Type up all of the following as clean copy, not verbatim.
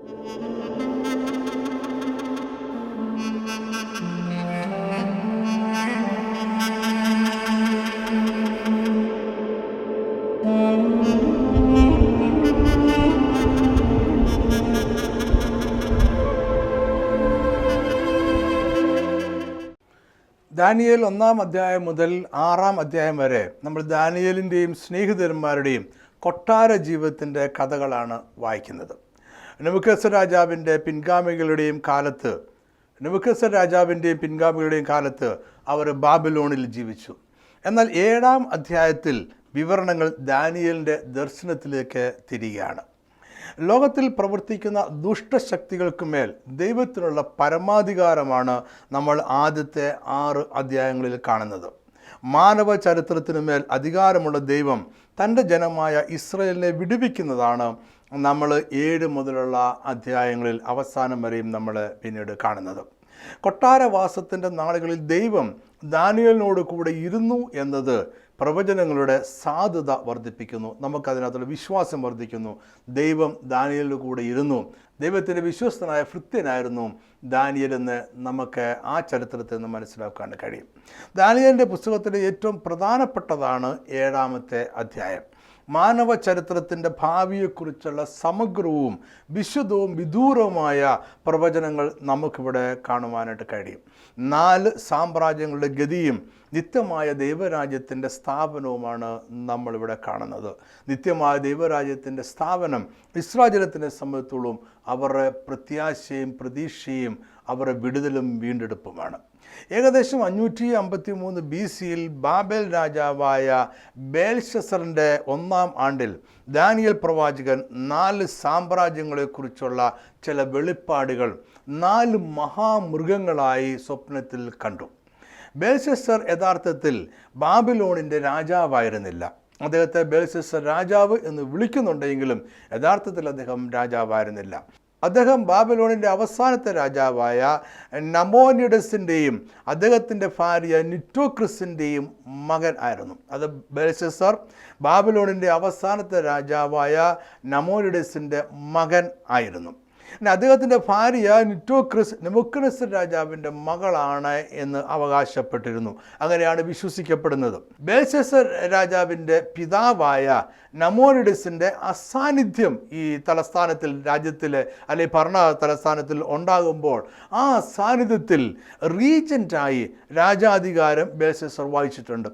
Daniel 1-ാം അധ്യായം മുതൽ 6-ാം അധ്യായം വരെ നമ്മൾ ദാനിയേലിൻ്റെയും സ്നേഹിതന്മാരുടെയും കൊട്ടാര ജീവിതത്തിൻ്റെ കഥകളാണ് വായിക്കുന്നത്. നെബൂഖദ്നേസർ രാജാവിൻ്റെ പിൻഗാമികളുടെയും കാലത്ത് അവർ ബാബിലോണിൽ ജീവിച്ചു. എന്നാൽ 7-ാം അധ്യായത്തിൽ വിവരണങ്ങൾ ദാനിയേലിൻ്റെ ദർശനത്തിലേക്ക് തിരികെയാണ്. ലോകത്തിൽ പ്രവർത്തിക്കുന്ന ദുഷ്ടശക്തികൾക്കുമേൽ ദൈവത്തിനുള്ള പരമാധികാരമാണ് നമ്മൾ ആദ്യത്തെ 6 അധ്യായങ്ങളിൽ കാണുന്നത്. മാനവ ചരിത്രത്തിനുമേൽ അധികാരമുള്ള ദൈവം തൻ്റെ ജനമായ ഇസ്രായേലിനെ വിടുവിക്കുന്നതാണ് നമ്മൾ 7 മുതലുള്ള അധ്യായങ്ങളിൽ അവസാനം വരെയും നമ്മൾ പിന്നീട് കാണുന്നത്. കൊട്ടാരവാസത്തിൻ്റെ നാളുകളിൽ ദൈവം ദാനിയേലിനോട് കൂടെ ഇരുന്നു എന്നത് പ്രവചനങ്ങളുടെ സാധുത വർദ്ധിപ്പിക്കുന്നു. നമുക്കതിനകത്തുള്ള വിശ്വാസം വർദ്ധിക്കുന്നു. ദൈവം ദാനിയേലിൻ്റെ കൂടെ ഇരുന്നു. ദൈവത്തിൻ്റെ വിശ്വസ്തനായ ഭൃത്യനായിരുന്നു ദാനിയേൽ എന്ന് നമുക്ക് ആ ചരിത്രത്തിൽ നിന്ന് മനസ്സിലാക്കാൻ കഴിയും. ദാനിയേലിൻ്റെ പുസ്തകത്തിലെ ഏറ്റവും പ്രധാനപ്പെട്ടതാണ് 7-ാമത്തെ അധ്യായം. മാനവ ചരിത്രത്തിൻ്റെ ഭാവിയെക്കുറിച്ചുള്ള സമഗ്രവും വിശദവും വിദൂരവുമായ പ്രവചനങ്ങൾ നമുക്കിവിടെ കാണുവാനായിട്ട് കഴിയും. 4 സാമ്രാജ്യങ്ങളുടെ ഗതിയും നിത്യമായ ദൈവരാജ്യത്തിൻ്റെ സ്ഥാപനവുമാണ് നമ്മളിവിടെ കാണുന്നത്. നിത്യമായ ദൈവരാജ്യത്തിൻ്റെ സ്ഥാപനം ഇസ്രായേലിനെ സംബന്ധിച്ചോളം അവരുടെ പ്രത്യാശയും പ്രതീക്ഷയും അവരുടെ വിടുതലും വീണ്ടെടുപ്പുമാണ്. ഏകദേശം 553 BC-യിൽ ബാബേൽ രാജാവായ ബേൽഷസറിൻ്റെ 1-ാം ആണ്ടിൽ ദാനിയേൽ പ്രവാചകൻ 4 സാമ്രാജ്യങ്ങളെക്കുറിച്ചുള്ള ചില വെളിപ്പാടുകൾ 4 മഹാമൃഗങ്ങളായി സ്വപ്നത്തിൽ കണ്ടു. ബേൽഷസർ യഥാർത്ഥത്തിൽ ബാബിലോണിൻ്റെ രാജാവായിരുന്നില്ല. അദ്ദേഹത്തെ ബേൽഷസർ രാജാവ് എന്ന് വിളിക്കുന്നുണ്ടെങ്കിലും യഥാർത്ഥത്തിൽ അദ്ദേഹം രാജാവായിരുന്നില്ല. അദ്ദേഹം ബാബിലോണിൻ്റെ അവസാനത്തെ രാജാവായ നമോനിഡസിൻ്റെയും അദ്ദേഹത്തിൻ്റെ ഭാര്യ നിറ്റോക്രിസിൻ്റെയും മകൻ ആയിരുന്നു. അത് ബേൽഷസർ ബാബിലോണിൻ്റെ അവസാനത്തെ രാജാവായ നമോനിഡസിൻ്റെ മകൻ ആയിരുന്നു. അദ്ദേഹത്തിൻ്റെ ഭാര്യ നിറ്റോക്രിസ് നെബൂഖദ്നേസർ രാജാവിൻ്റെ മകളാണ് എന്ന് അവകാശപ്പെട്ടിരുന്നു. അങ്ങനെയാണ് വിശ്വസിക്കപ്പെടുന്നത്. ബേൽഷസർ രാജാവിൻ്റെ പിതാവായ നമോനിഡസിൻ്റെ അസാന്നിധ്യം ഈ തലസ്ഥാനത്തിൽ രാജ്യത്തിൽ അല്ലെങ്കിൽ ഭരണ തലസ്ഥാനത്തിൽ ഉണ്ടാകുമ്പോൾ ആ സാന്നിധ്യത്തിൽ റീജൻ്റായി രാജാധികാരം ബേൽഷസർ വഹിച്ചിട്ടുണ്ട്.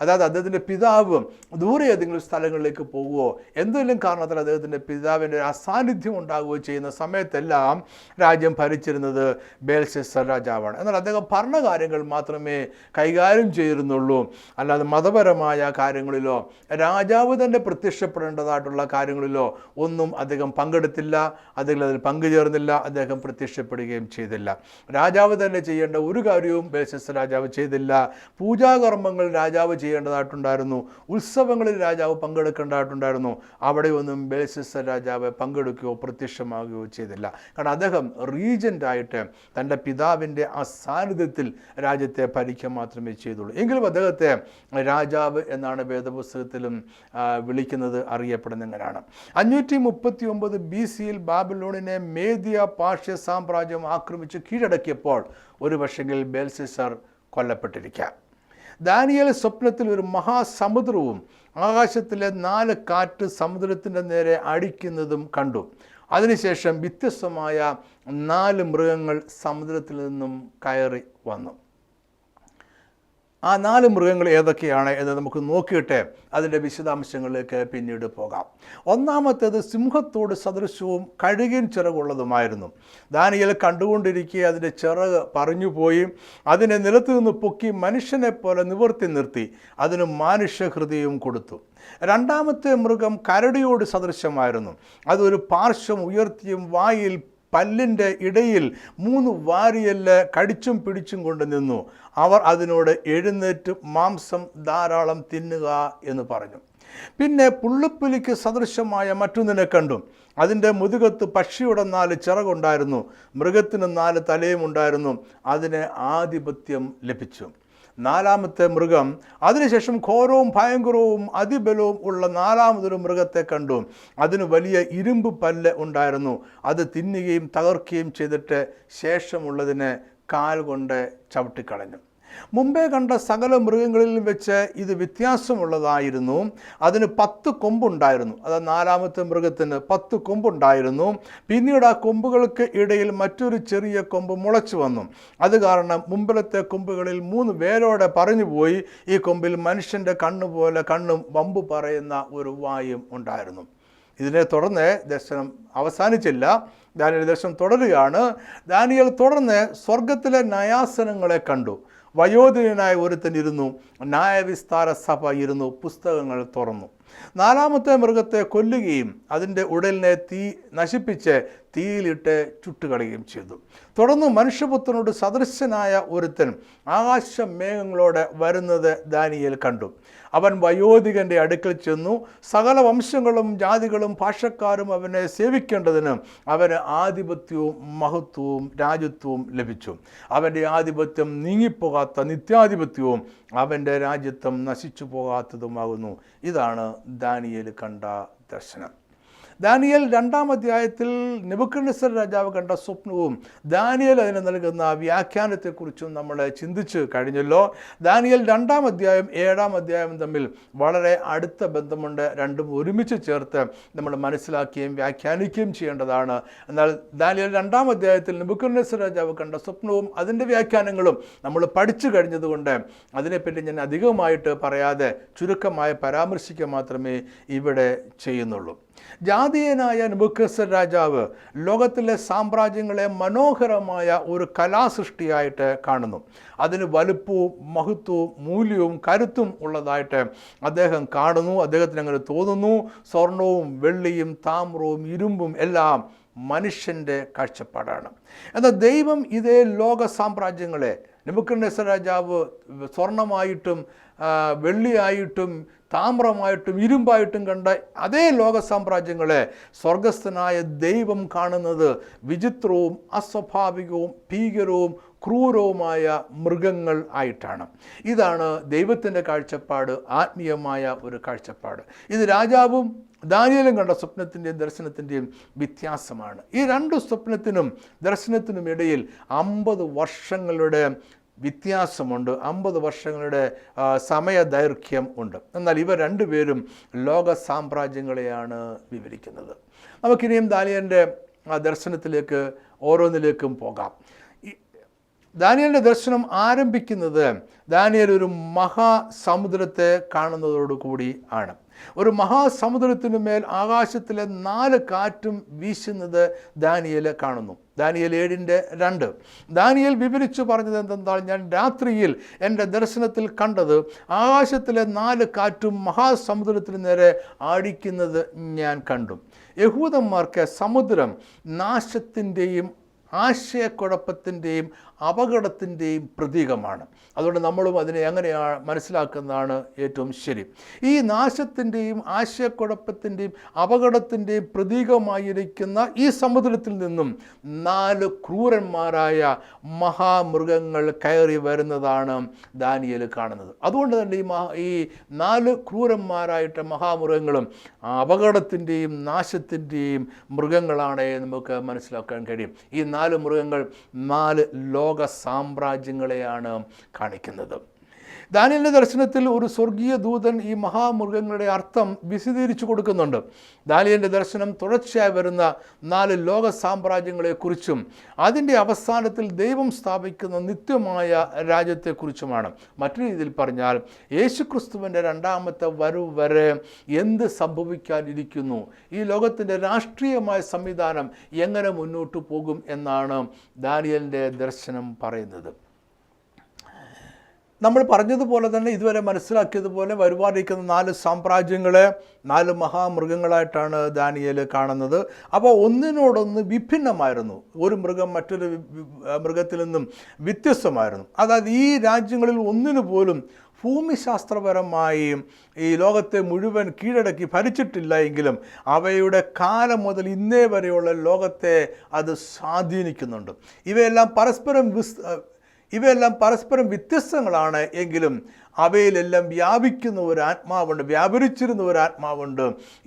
അതായത് അദ്ദേഹത്തിൻ്റെ പിതാവ് ദൂരെ ഏതെങ്കിലും സ്ഥലങ്ങളിലേക്ക് പോവുകയോ എന്തെങ്കിലും കാരണത്താൽ അദ്ദേഹത്തിൻ്റെ പിതാവിൻ്റെ അസാന്നിധ്യം ഉണ്ടാകുകയോ ചെയ്യുന്ന സമയത്തെല്ലാം രാജ്യം ഭരിച്ചിരുന്നത് ബേൽഷസർ രാജാവാണ്. എന്നാൽ അദ്ദേഹം ഭരണകാര്യങ്ങൾ മാത്രമേ കൈകാര്യം ചെയ്തിരുന്നുള്ളൂ. അല്ലാതെ മതപരമായ കാര്യങ്ങളിലോ രാജാവ് തന്നെ പ്രത്യക്ഷപ്പെടേണ്ടതായിട്ടുള്ള കാര്യങ്ങളിലോ ഒന്നും അദ്ദേഹം പങ്കെടുത്തില്ല. അദ്ദേഹം അതിൽ പങ്കുചേർന്നില്ല. അദ്ദേഹം പ്രത്യക്ഷപ്പെടുകയും ചെയ്തില്ല. രാജാവ് തന്നെ ചെയ്യേണ്ട ഒരു കാര്യവും ബേൽഷസർ രാജാവ് ചെയ്തില്ല. പൂജാകർമ്മങ്ങൾ രാജാവ് ചെയ്യേണ്ടതായിട്ടുണ്ടായിരുന്നു. ഉത്സവങ്ങളിൽ രാജാവ് പങ്കെടുക്കേണ്ടതായിട്ടുണ്ടായിരുന്നു. അവിടെയൊന്നും ബേൽഷസർ രാജാവ് പങ്കെടുക്കുകയോ പ്രത്യക്ഷമാകുകയോ ചെയ്തില്ല. കാരണം അദ്ദേഹം റീജൻ്റായിട്ട് തൻ്റെ പിതാവിൻ്റെ ആ സാന്നിധ്യത്തിൽ രാജ്യത്തെ ഭരിക്കുക മാത്രമേ ചെയ്തുള്ളൂ. എങ്കിലും അദ്ദേഹത്തെ രാജാവ് എന്നാണ് വേദപുസ്തകത്തിലും വിളിക്കുന്നത്, അറിയപ്പെടുന്ന എങ്ങനെയാണ്. 539 BC-യിൽ ബാബിലോണിനെ മേദ്യ പാർഷ്യ സാമ്രാജ്യം ആക്രമിച്ച് കീഴടക്കിയപ്പോൾ ഒരു പക്ഷെങ്കിൽ ബേൽഷസർ കൊല്ലപ്പെട്ടിരിക്കാം. ദാനിയേൽ സ്വപ്നത്തിൽ ഒരു മഹാസമുദ്രവും ആകാശത്തിലെ 4 കാറ്റ് സമുദ്രത്തിൻ്റെ നേരെ അടിക്കുന്നതും കണ്ടു. അതിനുശേഷം വ്യത്യസ്തമായ 4 മൃഗങ്ങൾ സമുദ്രത്തിൽ നിന്നും കയറി വന്നു. ആ 4 മൃഗങ്ങൾ ഏതൊക്കെയാണ് എന്ന് നമുക്ക് നോക്കിയിട്ട് അതിൻ്റെ വിശദാംശങ്ങളിലേക്ക് പിന്നീട് പോകാം. ഒന്നാമത്തേത് സിംഹത്തോട് സദൃശവും കഴുകിൻ ചിറകുള്ളതുമായിരുന്നു. ദാനിയേൽ കണ്ടുകൊണ്ടിരിക്കെ അതിൻ്റെ ചിറക് പറഞ്ഞുപോയി അതിനെ നിലത്തു നിന്ന് പൊക്കി മനുഷ്യനെ പോലെ നിവർത്തി നിർത്തി. അതിന് മനുഷ്യഹൃദയവും കൊടുത്തു. രണ്ടാമത്തെ മൃഗം കരടിയോട് സദൃശമായിരുന്നു. അതൊരു പാർശ്വം ഉയർത്തിയും വായിൽ പല്ലിൻ്റെ ഇടയിൽ 3 വാരിയല് കടിച്ചും പിടിച്ചും കൊണ്ട് നിന്നു. അവർ അതിനോട് എഴുന്നേറ്റ് മാംസം ധാരാളം തിന്നുക എന്ന് പറഞ്ഞു. പിന്നെ പുള്ളിപ്പുലിക്ക് സദൃശമായ മറ്റൊന്നിനെ കണ്ടു. അതിൻ്റെ മുതുകത്ത് പക്ഷിയുടെ 4 ചിറകുണ്ടായിരുന്നു. മൃഗത്തിന് 4 തലയും ഉണ്ടായിരുന്നു. അതിന് ആധിപത്യം ലഭിച്ചു. നാലാമത്തെ മൃഗം. അതിനുശേഷം ഘോരവും ഭയങ്കരവും അതിബലവും ഉള്ള നാലാമതൊരു മൃഗത്തെ കണ്ടു. അതിന് വലിയ ഇരുമ്പ് പല്ല് ഉണ്ടായിരുന്നു. അത് തിന്നുകയും തകർക്കുകയും ചെയ്തിട്ട് ശേഷമുള്ളതിനെ കാൽ കൊണ്ട് ചവിട്ടിക്കളഞ്ഞു. മുമ്പേ കണ്ട സകല മൃഗങ്ങളിൽ വെച്ച് ഇത് വ്യത്യാസമുള്ളതായിരുന്നു. അതിന് 10 കൊമ്പുണ്ടായിരുന്നു. അത് നാലാമത്തെ മൃഗത്തിന് 10 കൊമ്പുണ്ടായിരുന്നു. പിന്നീട് ആ കൊമ്പുകൾക്ക് ഇടയിൽ മറ്റൊരു ചെറിയ കൊമ്പ് മുളച്ചു വന്നു. അത് കാരണം മുമ്പിലത്തെ കൊമ്പുകളിൽ 3 വേരോടെ പറഞ്ഞുപോയി. ഈ കൊമ്പിൽ മനുഷ്യൻ്റെ കണ്ണുപോലെ കണ്ണും വമ്പ് പറയുന്ന ഒരു വായും ഉണ്ടായിരുന്നു. ഇതിനെ തുടർന്ന് ദർശനം അവസാനിച്ചില്ല. ദാനിയേൽ ദർശനം തുടരുകയാണ്. ദാനിയേൽ തുടർന്ന് സ്വർഗത്തിലെ ന്യായാസനങ്ങളെ കണ്ടു. വയോധികനായ ഒരുത്തൻ ഇരുന്നു. ന്യായവിസ്താര സഭ ഇരുന്നു. പുസ്തകങ്ങൾ തുറന്നു. നാലാമത്തെ മൃഗത്തെ കൊല്ലുകയും അതിൻ്റെ ഉടലിനെ നശിപ്പിച്ച് തീയിലിട്ട് ചുട്ടുകളയുകയും ചെയ്തു. തുടർന്ന് മനുഷ്യപുത്രനോട് സദൃശനായ ഒരുത്തൻ ആകാശമേഘങ്ങളോടെ വരുന്നത് ദാനിയേൽ കണ്ടു. അവൻ വയോധികൻ്റെ അടുക്കൽ ചെന്നു. സകല വംശങ്ങളും ജാതികളും ഭാഷക്കാരും അവനെ സേവിക്കേണ്ടതിന് അവന് ആധിപത്യവും മഹത്വവും രാജ്യത്വവും ലഭിച്ചു. അവൻ്റെ ആധിപത്യം നീങ്ങിപ്പോകാത്ത നിത്യാധിപത്യവും അവൻ്റെ രാജ്യത്വം നശിച്ചു പോകാത്തതുമാകുന്നു. ഇതാണ് ദാനിയേൽ കണ്ട ദർശനം. ദാനിയേൽ 2-ാം അധ്യായത്തിൽ നെബൂഖദ്നേസർ രാജാവ് കണ്ട സ്വപ്നവും ദാനിയേൽ അതിന് നൽകുന്ന വ്യാഖ്യാനത്തെക്കുറിച്ചും നമ്മൾ ചിന്തിച്ച് കഴിഞ്ഞല്ലോ. ദാനിയേൽ 2-ാം അധ്യായം 7-ാം അധ്യായം തമ്മിൽ വളരെ അടുത്ത ബന്ധമുണ്ട്. രണ്ടും ഒരുമിച്ച് ചേർത്ത് നമ്മൾ മനസ്സിലാക്കുകയും വ്യാഖ്യാനിക്കുകയും ചെയ്യേണ്ടതാണ്. എന്നാൽ ദാനിയേൽ 2-ാം അധ്യായത്തിൽ നെബൂഖദ്നേസർ രാജാവ് കണ്ട സ്വപ്നവും അതിൻ്റെ വ്യാഖ്യാനങ്ങളും നമ്മൾ പഠിച്ചു കഴിഞ്ഞതുകൊണ്ട് അതിനെപ്പറ്റി ഞാൻ അധികമായിട്ട് പറയാതെ ചുരുക്കമായി പരാമർശിക്കുക മാത്രമേ ഇവിടെ ചെയ്യുന്നുള്ളൂ. ജാതീയനായ നെബൂഖദ്നേസർ രാജാവ് ലോകത്തിലെ സാമ്രാജ്യങ്ങളെ മനോഹരമായ ഒരു കലാസൃഷ്ടിയായിട്ട് കാണുന്നു. അതിന് വലുപ്പവും മഹത്വവും മൂല്യവും കരുത്തും ഉള്ളതായിട്ട് അദ്ദേഹം കാണുന്നു. അദ്ദേഹത്തിന് അങ്ങനെ തോന്നുന്നു. സ്വർണവും വെള്ളിയും താമ്രവും ഇരുമ്പും എല്ലാം മനുഷ്യൻ്റെ കാഴ്ചപ്പാടാണ്. എന്നാൽ ദൈവം ഇതേ ലോക സാമ്രാജ്യങ്ങളെ നെബൂഖദ്നേസർ രാജാവ് സ്വർണമായിട്ടും വെള്ളിയായിട്ടും താമ്രമായിട്ടും ഇരുമ്പായിട്ടും കണ്ട അതേ ലോക സാമ്രാജ്യങ്ങളെ സ്വർഗസ്ഥനായ ദൈവം കാണുന്നത് വിചിത്രവും അസ്വാഭാവികവും ഭീകരവും ക്രൂരവുമായ മൃഗങ്ങൾ ആയിട്ടാണ്. ഇതാണ് ദൈവത്തിൻ്റെ കാഴ്ചപ്പാട്, ആത്മീയമായ ഒരു കാഴ്ചപ്പാട്. ഇത് രാജാവും ദാനിയേലും കണ്ട സ്വപ്നത്തിൻ്റെയും ദർശനത്തിൻ്റെയും വ്യത്യാസമാണ്. ഈ 2 സ്വപ്നത്തിനും ദർശനത്തിനും ഇടയിൽ 50 വർഷങ്ങളുടെ വ്യത്യാസമുണ്ട്. 50 വർഷങ്ങളുടെ സമയദൈർഘ്യം ഉണ്ട്. എന്നാൽ ഇവ രണ്ടുപേരും ലോക സാമ്രാജ്യങ്ങളെയാണ് വിവരിക്കുന്നത്. നമുക്കിനിയും ദാനിയേലിൻ്റെ ദർശനത്തിലേക്ക് ഓരോന്നിലേക്കും പോകാം. ദാനിയേലിൻ്റെ ദർശനം ആരംഭിക്കുന്നത് ദാനിയേൽ ഒരു മഹാസമുദ്രത്തെ കാണുന്നതോടുകൂടി ആണ്. ഒരു മഹാസമുദ്രത്തിനു മേൽ ആകാശത്തിലെ 4 കാറ്റും വീശുന്നത് ദാനിയേൽ കാണുന്നു. ദാനിയേൽ 7:2. ദാനിയേൽ വിവരിച്ചു പറഞ്ഞത് എന്തെന്നാൽ, ഞാൻ രാത്രിയിൽ എൻ്റെ ദർശനത്തിൽ കണ്ടത് ആകാശത്തിലെ 4 കാറ്റും മഹാസമുദ്രത്തിന് നേരെ ആടിക്കുന്നത് ഞാൻ കണ്ടു. യഹൂദന്മാർക്ക് സമുദ്രം നാശത്തിൻ്റെയും ആശയക്കുഴപ്പത്തിൻ്റെയും അപകടത്തിൻ്റെയും പ്രതീകമാണ്. അതുകൊണ്ട് നമ്മളും അതിനെ എങ്ങനെയാണ് മനസ്സിലാക്കുന്നതാണ് ഏറ്റവും ശരി. ഈ നാശത്തിൻ്റെയും ആശയക്കുഴപ്പത്തിൻ്റെയും അപകടത്തിൻ്റെയും പ്രതീകമായിരിക്കുന്ന ഈ സമുദ്രത്തിൽ നിന്നും 4 ക്രൂരന്മാരായ മഹാമൃഗങ്ങൾ കയറി വരുന്നതാണ് ദാനിയേൽ കാണുന്നത്. അതുകൊണ്ട് തന്നെ ഈ 4 ക്രൂരന്മാരായിട്ട് മഹാമൃഗങ്ങളും അപകടത്തിൻ്റെയും നാശത്തിൻ്റെയും മൃഗങ്ങളാണ് നമുക്ക് മനസ്സിലാക്കാൻ കഴിയും. ഈ 4 മൃഗങ്ങൾ 4 ലോക സാമ്രാജ്യങ്ങളെയാണ് കാണിക്കുന്നത്. ദാനിയേലിൻ്റെ ദർശനത്തിൽ ഒരു സ്വർഗീയ ദൂതൻ ഈ മഹാമൃഗങ്ങളുടെ അർത്ഥം വിശദീകരിച്ചു കൊടുക്കുന്നുണ്ട്. ദാനിയേലിൻ്റെ ദർശനം തുടർച്ചയായി വരുന്ന 4 ലോക സാമ്രാജ്യങ്ങളെക്കുറിച്ചും അതിൻ്റെ അവസാനത്തിൽ ദൈവം സ്ഥാപിക്കുന്ന നിത്യമായ രാജ്യത്തെക്കുറിച്ചുമാണ്. മറ്റൊരു രീതിയിൽ പറഞ്ഞാൽ, യേശുക്രിസ്തുവിൻ്റെ 2ാമത്തെ വരവ് വരെ എന്ത് സംഭവിക്കാനിരിക്കുന്നു, ഈ ലോകത്തിൻ്റെ രാഷ്ട്രീയമായ സംവിധാനം എങ്ങനെ മുന്നോട്ട് പോകും എന്നാണ് ദാനിയേലിൻ്റെ ദർശനം പറയുന്നത്. നമ്മൾ പറഞ്ഞതുപോലെ തന്നെ ഇതുവരെ മനസ്സിലാക്കിയതുപോലെ വരുവാനിരിക്കുന്ന 4 സാമ്രാജ്യങ്ങളെ 4 മഹാമൃഗങ്ങളായിട്ടാണ് ദാനിയേൽ കാണുന്നത്. അപ്പോൾ ഒന്നിനോടൊന്ന് വിഭിന്നമായിരുന്നു. ഒരു മൃഗം മറ്റൊരു മൃഗത്തിൽ നിന്നും വ്യത്യസ്തമായിരുന്നു. അതായത് ഈ രാജ്യങ്ങളിൽ ഒന്നിനു പോലും ഭൂമിശാസ്ത്രപരമായി ഈ ലോകത്തെ മുഴുവൻ കീഴടക്കി ഭരിച്ചിട്ടില്ല എങ്കിലും അവയുടെ കാലം മുതൽ ഇന്നേ വരെയുള്ള ലോകത്തെ അത് സ്വാധീനിക്കുന്നുണ്ട്. ഇവയെല്ലാം പരസ്പരം ഇവയെല്ലാം പരസ്പരം വ്യത്യസ്തങ്ങളാണ് എങ്കിലും അവയിലെല്ലാം വ്യാപിക്കുന്ന ഒരു ആത്മാവുണ്ട്, വ്യാപരിച്ചിരുന്ന ഒരു ആത്മാവുണ്ട്.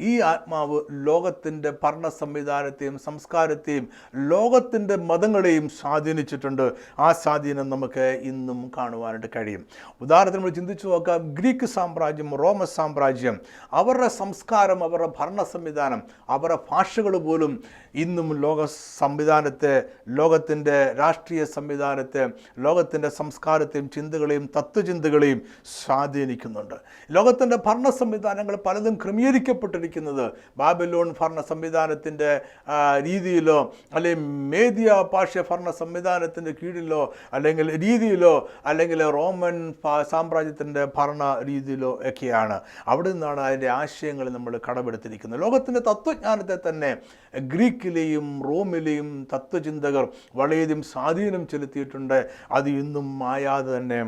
ഈ ആത്മാവ് ലോകത്തിൻ്റെ ഭരണ സംവിധാനത്തെയും സംസ്കാരത്തെയും ലോകത്തിൻ്റെ മതങ്ങളെയും സ്വാധീനിച്ചിട്ടുണ്ട്. ആ സ്വാധീനം നമുക്ക് ഇന്നും കാണുവാനായിട്ട് കഴിയും. ഉദാഹരണത്തിന് നമ്മൾ ചിന്തിച്ചു നോക്കാം, ഗ്രീക്ക് സാമ്രാജ്യം, റോമൻ സാമ്രാജ്യം, അവരുടെ സംസ്കാരം, അവരുടെ ഭരണ സംവിധാനം, അവരുടെ ഭാഷകൾ പോലും ഇന്നും ലോക സംവിധാനത്തെ, ലോകത്തിൻ്റെ രാഷ്ട്രീയ സംവിധാനത്തെ, ലോകത്തിൻ്റെ സംസ്കാരത്തെയും ചിന്തകളെയും തത്വചിന്തകളെയും സ്വാധീനിക്കുന്നുണ്ട്. ലോകത്തിൻ്റെ ഭരണ സംവിധാനങ്ങൾ പലതും ക്രമീകരിക്കപ്പെട്ടിരിക്കുന്നത് ബാബിലോൺ ഭരണ സംവിധാനത്തിൻ്റെ രീതിയിലോ അല്ലെങ്കിൽ മേദിയ പാർശ്യ ഭരണ സംവിധാനത്തിൻ്റെ കീഴിലോ അല്ലെങ്കിൽ രീതിയിലോ അല്ലെങ്കിൽ റോമൻ സാമ്രാജ്യത്തിൻ്റെ ഭരണ രീതിയിലോ ഒക്കെയാണ്. അവിടെ നിന്നാണ് അതിൻ്റെ ആശയങ്ങൾ നമ്മൾ കടമെടുത്തിരിക്കുന്നത്. ലോകത്തിൻ്റെ തത്വജ്ഞാനത്തെ തന്നെ ഗ്രീക്കിലെയും റോമിലെയും തത്വചിന്തകർ വളരെയധികം സ്വാധീനം ചെലുത്തിയിട്ടുണ്ട്. അത് ഇന്നും മായാതെ തന്നെ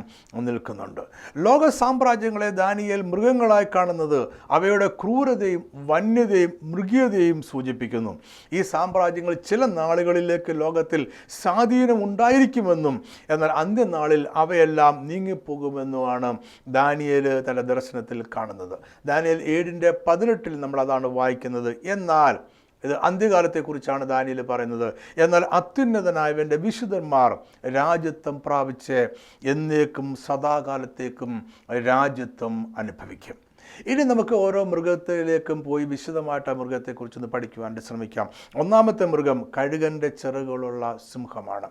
നിൽക്കുന്നുണ്ട്. ലോക സാമ്രാജ്യങ്ങളെ ദാനിയേൽ മൃഗങ്ങളായി കാണുന്നത് അവയുടെ ക്രൂരതയും വന്യതയും മൃഗീയതയും സൂചിപ്പിക്കുന്നു. ഈ സാമ്രാജ്യങ്ങൾ ചില നാളുകളിലേക്ക് ലോകത്തിൽ സ്വാധീനം ഉണ്ടായിരിക്കുമെന്നും എന്നാൽ അന്ത്യനാളിൽ അവയെല്ലാം നീങ്ങിപ്പോകുമെന്നുമാണ് ദാനിയേൽ തന്റെ ദർശനത്തിൽ കാണുന്നത്. ദാനിയേൽ 7:18 നമ്മൾ അതാണ് വായിക്കുന്നത്. എന്നാൽ ഇത് അന്ത്യകാലത്തെക്കുറിച്ചാണ് ദാനിയേൽ പറയുന്നത്. എന്നാൽ അത്യുന്നതനായവൻ്റെ വിശുദ്ധന്മാർ രാജ്യത്വം പ്രാപിച്ച് എന്നേക്കും സദാകാലത്തേക്കും രാജ്യത്വം അനുഭവിക്കും. ഇനി നമുക്ക് ഓരോ മൃഗത്തിലേക്കും പോയി വിശദമായിട്ട് ആ മൃഗത്തെക്കുറിച്ചൊന്ന് പഠിക്കുവാൻ ശ്രമിക്കാം. ഒന്നാമത്തെ മൃഗം കഴുകൻ്റെ ചിറകുകളുള്ള സിംഹമാണ്.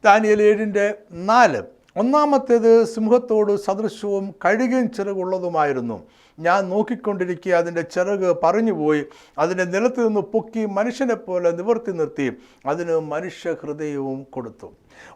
ദാനിയേൽ 7:4. ഒന്നാമത്തേത് സിംഹത്തോട് സദൃശവും കഴുകൻ ചിറകുള്ളതുമായിരുന്നു. ഞാൻ നോക്കിക്കൊണ്ടിരിക്കുക, അതിൻ്റെ ചിറക് പറഞ്ഞുപോയി, അതിൻ്റെ നിലത്ത് നിന്ന് പൊക്കി മനുഷ്യനെപ്പോലെ നിവർത്തി നിർത്തി, അതിന് മനുഷ്യ ഹൃദയവും കൊടുത്തു.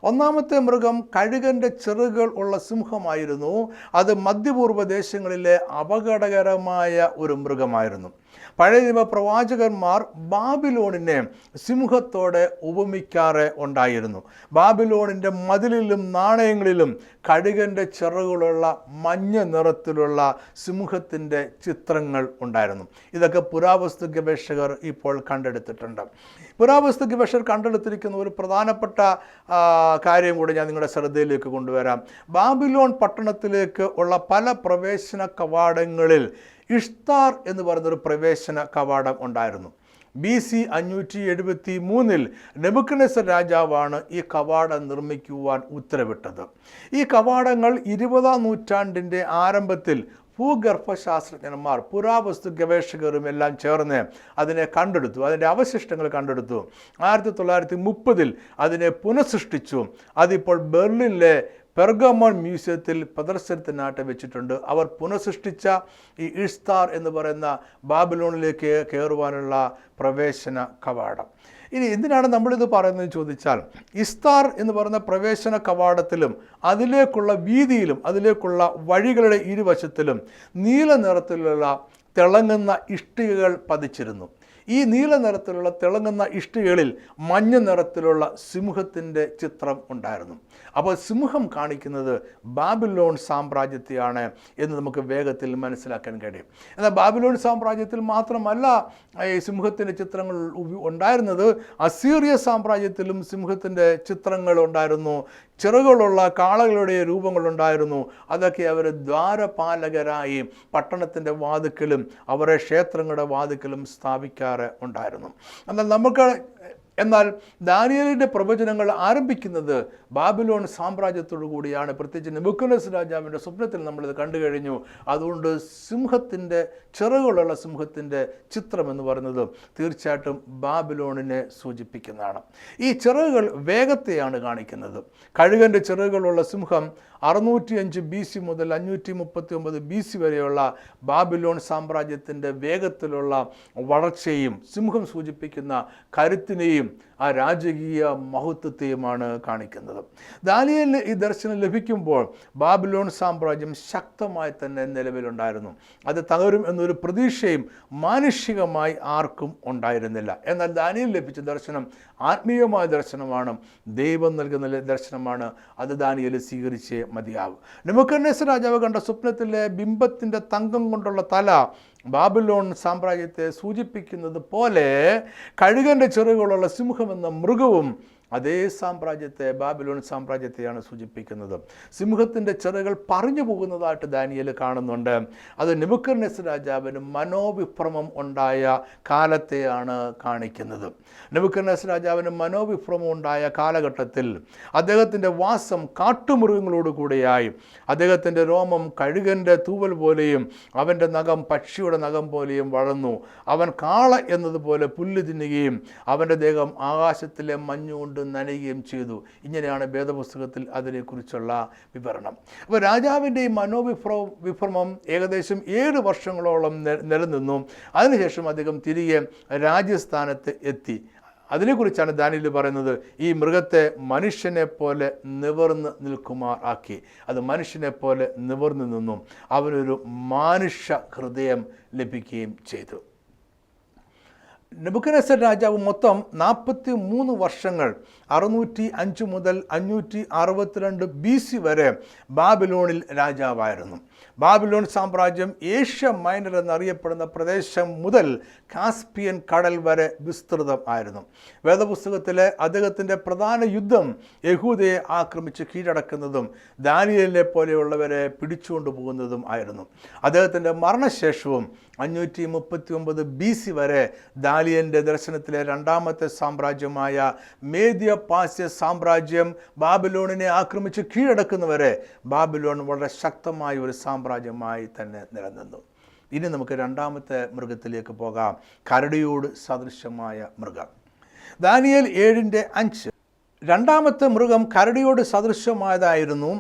ഒന്നാമത്തെ മൃഗം കഴുകൻ്റെ ചിറകുകൾ ഉള്ള സിംഹമായിരുന്നു. അത് മധ്യപൂർവ്വ ദേശങ്ങളിലെ അപകടകരമായ ഒരു മൃഗമായിരുന്നു. പഴയ നിയമ പ്രവാചകന്മാർ ബാബിലോണിനെ സിംഹത്തോടെ ഉപമിക്കാറ് ഉണ്ടായിരുന്നു. ബാബിലോണിൻ്റെ മതിലിലും നാണയങ്ങളിലും കഴുകൻ്റെ ചിറകുകളുള്ള മഞ്ഞ നിറത്തിലുള്ള സിംഹത്തിൻ്റെ ചിത്രങ്ങൾ ഉണ്ടായിരുന്നു. ഇതൊക്കെ പുരാവസ്തു ഗവേഷകർ ഇപ്പോൾ കണ്ടെടുത്തിട്ടുണ്ട്. പുരാവസ്തു ഗവേഷകർ കണ്ടെടുത്തിരിക്കുന്ന ഒരു പ്രധാനപ്പെട്ട കാര്യം കൂടി ഞാൻ നിങ്ങളുടെ ശ്രദ്ധയിലേക്ക് കൊണ്ടുവരാം. ബാബിലോൺ പട്ടണത്തിലേക്ക് ഉള്ള പല പ്രവേശന കവാടങ്ങളിൽ ഇഷ്താർ എന്ന് പറയുന്നൊരു പ്രവേശന കവാടം ഉണ്ടായിരുന്നു. BC 573 നെബൂഖദ്നേസർ രാജാവാണ് ഈ കവാടം നിർമ്മിക്കുവാൻ ഉത്തരവിട്ടത്. ഈ കവാടങ്ങൾ 20-ാം നൂറ്റാണ്ടിൻ്റെ ആരംഭത്തിൽ ഭൂഗർഭശാസ്ത്രജ്ഞന്മാർ, പുരാവസ്തു ഗവേഷകരും എല്ലാം ചേർന്ന് അതിനെ കണ്ടെടുത്തു, അതിൻ്റെ അവശിഷ്ടങ്ങൾ കണ്ടെടുത്തു. 1930 അതിനെ പുനഃസൃഷ്ടിച്ചു. അതിപ്പോൾ ബെർലിനിലെ പെർഗമോൺ മ്യൂസിയത്തിൽ പ്രദർശനത്തിനായിട്ട് വെച്ചിട്ടുണ്ട്. അവർ പുനഃസൃഷ്ടിച്ച ഈ ഇഷ്താർ എന്ന് പറയുന്ന ബാബിലോണിലേക്ക് കയറുവാനുള്ള പ്രവേശന കവാടം. ഇനി എന്തിനാണ് നമ്മളിത് പറയുന്നതെന്ന് ചോദിച്ചാൽ, ഇസ്താർ എന്ന് പറയുന്ന പ്രവേശന കവാടത്തിലും അതിലേക്കുള്ള വീതിയിലും അതിലേക്കുള്ള വഴികളുടെ ഇരുവശത്തിലും നീല നിറത്തിലുള്ള തിളങ്ങുന്ന ഇഷ്ടികകൾ പതിച്ചിരുന്നു. ഈ നീല നിറത്തിലുള്ള തിളങ്ങുന്ന ഇഷ്ടികകളിൽ മഞ്ഞ നിറത്തിലുള്ള സിംഹത്തിൻ്റെ ചിത്രം ഉണ്ടായിരുന്നു. അപ്പോൾ സിംഹം കാണിക്കുന്നത് ബാബിലോൺ സാമ്രാജ്യത്തെയാണ് എന്ന് നമുക്ക് വേഗത്തിൽ മനസ്സിലാക്കാൻ കഴിയും. എന്നാൽ ബാബിലോൺ സാമ്രാജ്യത്തിൽ മാത്രമല്ല ഈ സിംഹത്തിൻ്റെ ചിത്രങ്ങൾ ഉണ്ടായിരുന്നത്. അസീറിയ സാമ്രാജ്യത്തിലും സിംഹത്തിൻ്റെ ചിത്രങ്ങൾ ഉണ്ടായിരുന്നു. ചിറകുകളുള്ള കാളകളുടെ രൂപങ്ങളുണ്ടായിരുന്നു. അതൊക്കെ അവർ ദ്വാരപാലകരായി പട്ടണത്തിൻ്റെ വാതിക്കലും അവരുടെ ക്ഷേത്രങ്ങളുടെ വാതിക്കലും സ്ഥാപിക്കാറ് ഉണ്ടായിരുന്നു. എന്നാൽ ദാനിയേലിൻ്റെ പ്രവചനങ്ങൾ ആരംഭിക്കുന്നത് ബാബിലോൺ സാമ്രാജ്യത്തോടു കൂടിയാണ്. പ്രത്യേകിച്ച് നെബൂഖദ്നേസർ രാജാവിൻ്റെ സ്വപ്നത്തിൽ നമ്മളിത് കണ്ടു കഴിഞ്ഞു. അതുകൊണ്ട് സിംഹത്തിൻ്റെ ചിറകുകളുള്ള സിംഹത്തിൻ്റെ ചിത്രം എന്ന് പറയുന്നത് തീർച്ചയായിട്ടും ബാബിലോണിനെ സൂചിപ്പിക്കുന്നതാണ്. ഈ ചിറകുകൾ വേഗത്തെയാണ് കാണിക്കുന്നത്. കഴുകൻ്റെ ചിറകുകളുള്ള സിംഹം 605 BC മുതൽ 539 BC വരെയുള്ള ബാബിലോൺ സാമ്രാജ്യത്തിൻ്റെ വേഗത്തിലുള്ള വളർച്ചയും സിംഹം സൂചിപ്പിക്കുന്ന കരുത്തിനെയും ആ രാജകീയ മഹത്വത്തെയുമാണ് കാണിക്കുന്നത്. ദാനിയേലിന് ഈ ദർശനം ലഭിക്കുമ്പോൾ ബാബിലോൺ സാമ്രാജ്യം ശക്തമായി തന്നെ നിലവിലുണ്ടായിരുന്നു. അത് തകരും എന്നൊരു പ്രതീക്ഷയും മാനുഷികമായി ആർക്കും ഉണ്ടായിരുന്നില്ല. എന്നാൽ ദാനിയേലിന് ലഭിച്ച ദർശനം ആത്മീയമായ ദർശനമാണ്, ദൈവം നൽകുന്ന ദർശനമാണ്. അത് ദാനിയേൽ സ്വീകരിച്ചേ മതിയാവും. നെബൂഖദ്നേസർ രാജാവ് കണ്ട സ്വപ്നത്തിലെ ബിംബത്തിൻ്റെ തങ്കം കൊണ്ടുള്ള തല ബാബിലോൺ സാമ്രാജ്യത്തെ സൂചിപ്പിക്കുന്നത് പോലെ കഴുകൻ്റെ ചിറകുകളുള്ള സിംഹം എന്ന മൃഗവും അതേ സാമ്രാജ്യത്തെ, ബാബിലോൺ സാമ്രാജ്യത്തെയാണ് സൂചിപ്പിക്കുന്നത്. സിംഹത്തിൻ്റെ ചിറകുകൾ പറഞ്ഞു പോകുന്നതായിട്ട് ദാനിയേൽ കാണുന്നുണ്ട്. അത് നെബൂഖദ്നേസർ രാജാവിന് മനോവിഭ്രമം ഉണ്ടായ കാലത്തെയാണ് കാണിക്കുന്നത്. നെബൂഖദ്നേസർ രാജാവിന് മനോവിഭ്രമം ഉണ്ടായ കാലഘട്ടത്തിൽ അദ്ദേഹത്തിൻ്റെ വാസം കാട്ടുമൃഗങ്ങളോട് കൂടെയായി. അദ്ദേഹത്തിൻ്റെ രോമം കഴുകൻ്റെ തൂവൽ പോലെയും അവൻ്റെ നഖം പക്ഷിയുടെ നഖം പോലെയും വളർന്നു. അവൻ കാള എന്നതുപോലെ പുല്ല് തിന്നുകയും അവൻ്റെ ദേഹം ആകാശത്തിലെ മഞ്ഞുകൊണ്ട് നനയുകയും ചെയ്തു. ഇങ്ങനെയാണ് വേദപുസ്തകത്തിൽ അതിനെക്കുറിച്ചുള്ള വിവരണം. അപ്പോൾ രാജാവിൻ്റെ ഈ മനോവിഭ്രമം ഏകദേശം 7 വർഷങ്ങളോളം നിലനിന്നു. അതിനുശേഷം അദ്ദേഹം തിരികെ രാജ്യസ്ഥാനത്ത് എത്തി. അതിനെക്കുറിച്ചാണ് ദാനിയേൽ പറയുന്നത്, ഈ മൃഗത്തെ മനുഷ്യനെ പോലെ നിവർന്ന് നിൽക്കുമാർ ആക്കി. അത് മനുഷ്യനെ പോലെ നിവർന്നു നിന്നും അവനൊരു മാനുഷ്യ ഹൃദയം ലഭിക്കുകയും ചെയ്തു. നെബൂഖദ്നേസർ രാജാവ് മൊത്തം 43 വർഷങ്ങൾ 605 മുതൽ 562 BC വരെ ബാബിലോണിൽ രാജാവായിരുന്നു. ബാബിലോൺ സാമ്രാജ്യം ഏഷ്യ മൈനർ എന്നറിയപ്പെടുന്ന പ്രദേശം മുതൽ കാസ്പിയൻ കടൽ വരെ വിസ്തൃതം ആയിരുന്നു. വേദപുസ്തകത്തിലെ അദ്ദേഹത്തിൻ്റെ പ്രധാന യുദ്ധം യഹൂദയെ ആക്രമിച്ച് കീഴടക്കുന്നതും ദാനിയേലിനെ പോലെയുള്ളവരെ പിടിച്ചുകൊണ്ടു പോകുന്നതും ആയിരുന്നു. അദ്ദേഹത്തിൻ്റെ മരണശേഷവും 539 BC വരെ ദാനിയേലിൻ്റെ ദർശനത്തിലെ രണ്ടാമത്തെ സാമ്രാജ്യമായ മേദ്യ പാർസ്യ സാമ്രാജ്യം ബാബിലോണിനെ ആക്രമിച്ച് കീഴടക്കുന്നവരെ ബാബിലോൺ വളരെ ശക്തമായ ഒരു സാമ്രാജ്യമായി തന്നെ നിലനിന്നു. ഇനി നമുക്ക് രണ്ടാമത്തെ മൃഗത്തിലേക്ക് പോകാം. കരടിയോട് സദൃശമായ മൃഗം. ദാനിയേൽ 7:5. രണ്ടാമത്തെ മൃഗം കരടിയോട് സദൃശമായതായിരുന്നു.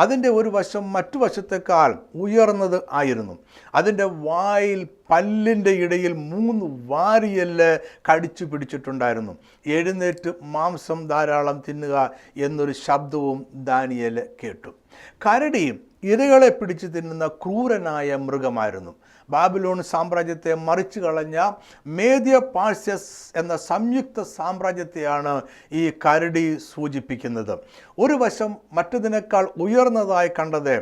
അതിൻ്റെ ഒരു വശം മറ്റു വശത്തേക്കാൾ ഉയർന്നത് ആയിരുന്നു. അതിൻ്റെ വായിൽ പല്ലിൻ്റെ ഇടയിൽ 3 വാരിയെല്ല് കടിച്ചു പിടിച്ചിട്ടുണ്ടായിരുന്നു. എഴുന്നേറ്റ് മാംസം ധാരാളം തിന്നുക എന്നൊരു ശബ്ദവും ദാനിയേൽ കേട്ടു. കരടി ഇരകളെ പിടിച്ചു തിന്നുന്ന ക്രൂരനായ മൃഗമായിരുന്നു. ബാബിലോൺ സാമ്രാജ്യത്തെ മറിച്ചു കളഞ്ഞ മേദ്യ പാർസ്യസ് എന്ന സംയുക്ത സാമ്രാജ്യത്തെയാണ് ഈ കരടി സൂചിപ്പിക്കുന്നത്. ഒരു വശം മറ്റതിനേക്കാൾ ഉയർന്നതായി കണ്ടത്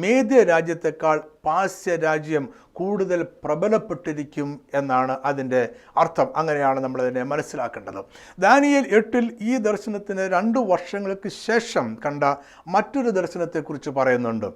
മേദ്യ രാജ്യത്തെക്കാൾ പാർസ്യ രാജ്യം കൂടുതൽ പ്രബലപ്പെട്ടിരിക്കും എന്നാണ് അതിൻ്റെ അർത്ഥം. അങ്ങനെയാണ് നമ്മളതിനെ മനസ്സിലാക്കേണ്ടത്. ദാനിയേൽ 8 ഈ ദർശനത്തിന് 2 വർഷങ്ങൾക്ക് ശേഷം കണ്ട മറ്റൊരു ദർശനത്തെക്കുറിച്ച് പറയുന്നുണ്ട്.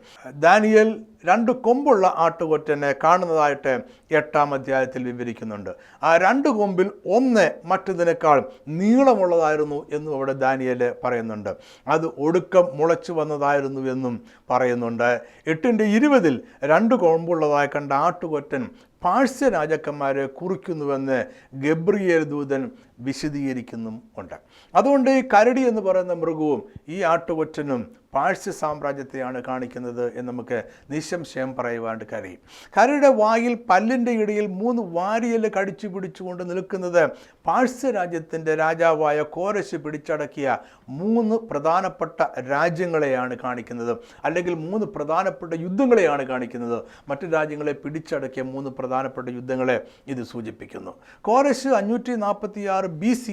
ദാനിയേൽ 2 കൊമ്പുള്ള ആട്ടുകൊറ്റനെ കാണുന്നതായിട്ട് 8-ാം അധ്യായത്തിൽ വിവരിക്കുന്നുണ്ട്. ആ 2 കൊമ്പിൽ ഒന്ന് മറ്റതിനേക്കാൾ നീളമുള്ളതായിരുന്നു എന്നും അവിടെ ദാനിയേൽ പറയുന്നുണ്ട്. അത് ഒടുക്കം മുളച്ചു വന്നതായിരുന്നു എന്നും പറയുന്നുണ്ട്. 8:20 2 കൊമ്പുള്ളതായി കണ്ട ആട്ടുകൊറ്റൻ പാഴ്സ്യ രാജാക്കന്മാരെ കുറിക്കുന്നുവെന്ന് ഗബ്രിയേൽ ദൂതൻ വിശദീകരിക്കുന്നും ഉണ്ട്. അതുകൊണ്ട് ഈ കരടി എന്ന് പറയുന്ന മൃഗവും ഈ ആട്ടുകൊറ്റനും പാഴ്സ്യ സാമ്രാജ്യത്തെയാണ് കാണിക്കുന്നത് എന്ന് നമുക്ക് നിസ്സംശയം പറയുവാണ്ട് കഴിയും. കരടിയുടെ വായിൽ പല്ലിൻ്റെ ഇടയിൽ 3 വാരിയെല്ല് കടിച്ചു പിടിച്ചുകൊണ്ട് നിൽക്കുന്നത് പാഴ്സ്യ രാജ്യത്തിൻ്റെ രാജാവായ കോരശ് പിടിച്ചടക്കിയ 3 പ്രധാനപ്പെട്ട രാജ്യങ്ങളെയാണ് കാണിക്കുന്നത്, അല്ലെങ്കിൽ 3 പ്രധാനപ്പെട്ട യുദ്ധങ്ങളെയാണ് കാണിക്കുന്നത്. മറ്റു രാജ്യങ്ങളെ പിടിച്ചടക്കിയ 3 പ്രധാനപ്പെട്ട യുദ്ധങ്ങളെ ഇത് സൂചിപ്പിക്കുന്നു. കോരശ് 546 BC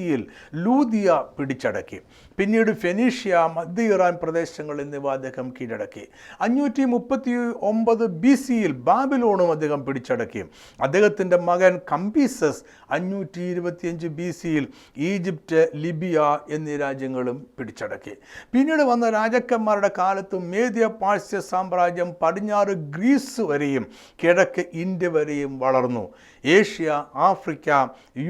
ലൂദിയ പിടിച്ചടക്കി. പിന്നീട് ഫെനീഷ്യ, മധ്യ ഇറാൻ പ്രദേശങ്ങൾ എന്നിവ അദ്ദേഹം കീഴടക്കി. 539 BC ബാബിലോണും അദ്ദേഹം പിടിച്ചടക്കി. അദ്ദേഹത്തിൻ്റെ മകൻ കംബീസസ് 525 BC ഈജിപ്റ്റ്, ലിബിയ എന്നീ രാജ്യങ്ങളും പിടിച്ചടക്കി. പിന്നീട് വന്ന രാജാക്കന്മാരുടെ കാലത്ത് മേദ്യ പാർസ്യ സാമ്രാജ്യം പടിഞ്ഞാറ് ഗ്രീസ് വരെയും കിഴക്ക് ഇന്ത്യ വരെയും വളർന്നു. ഏഷ്യ, ആഫ്രിക്ക,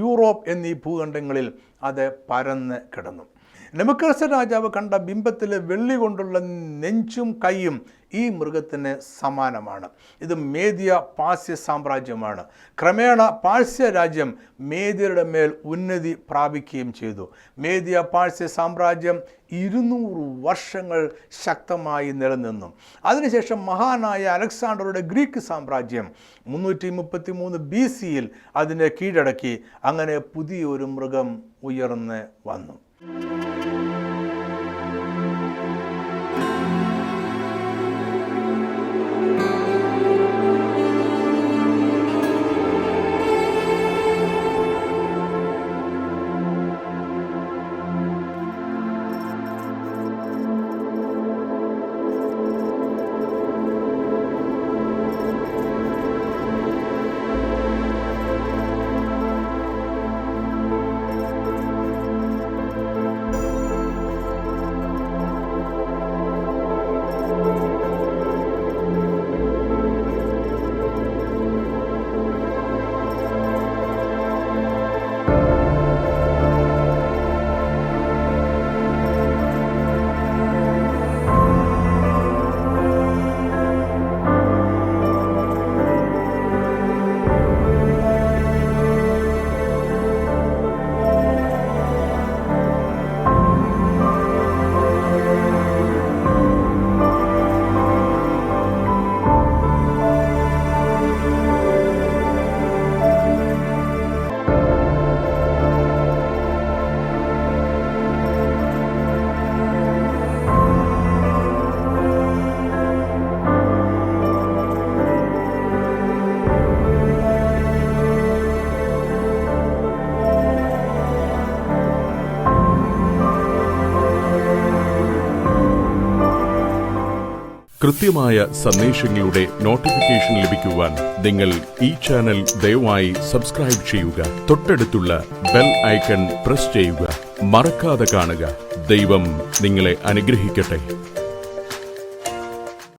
യൂറോപ്പ് എന്നീ ഭൂഖണ്ഡങ്ങളിൽ അത് പരന്ന് കിടന്നു. നെബൂഖദ്നേസർ രാജാവ് കണ്ട ബിംബത്തിലെ വെള്ളി കൊണ്ടുള്ള നെഞ്ചും കൈയും ഈ മൃഗത്തിന് സമാനമാണ്. ഇത് മേദ്യ പാർസ്യ സാമ്രാജ്യമാണ്. ക്രമേണ പാർസ്യ രാജ്യം മേദ്യരുടെ മേൽ ഉന്നതി പ്രാപിക്കുകയും ചെയ്തു. മേദ്യ പാർസ്യ സാമ്രാജ്യം 200 വർഷങ്ങൾ ശക്തമായി നിലനിന്നു. അതിനുശേഷം മഹാനായ അലക്സാണ്ടറുടെ ഗ്രീക്ക് സാമ്രാജ്യം 333 BC അതിനെ കീഴടക്കി. അങ്ങനെ പുതിയൊരു മൃഗം ഉയർന്ന് വന്നു. കൃത്യമായ സന്ദേശങ്ങളുടെ നോട്ടിഫിക്കേഷൻ ലഭിക്കുവാൻ നിങ്ങൾ ഈ ചാനൽ ദയവായി സബ്സ്ക്രൈബ് ചെയ്യുക. തൊട്ടടുത്തുള്ള ബെൽ ഐക്കൺ പ്രസ് ചെയ്യുക. മറക്കാതെ കാണുക. ദൈവം നിങ്ങളെ അനുഗ്രഹിക്കട്ടെ.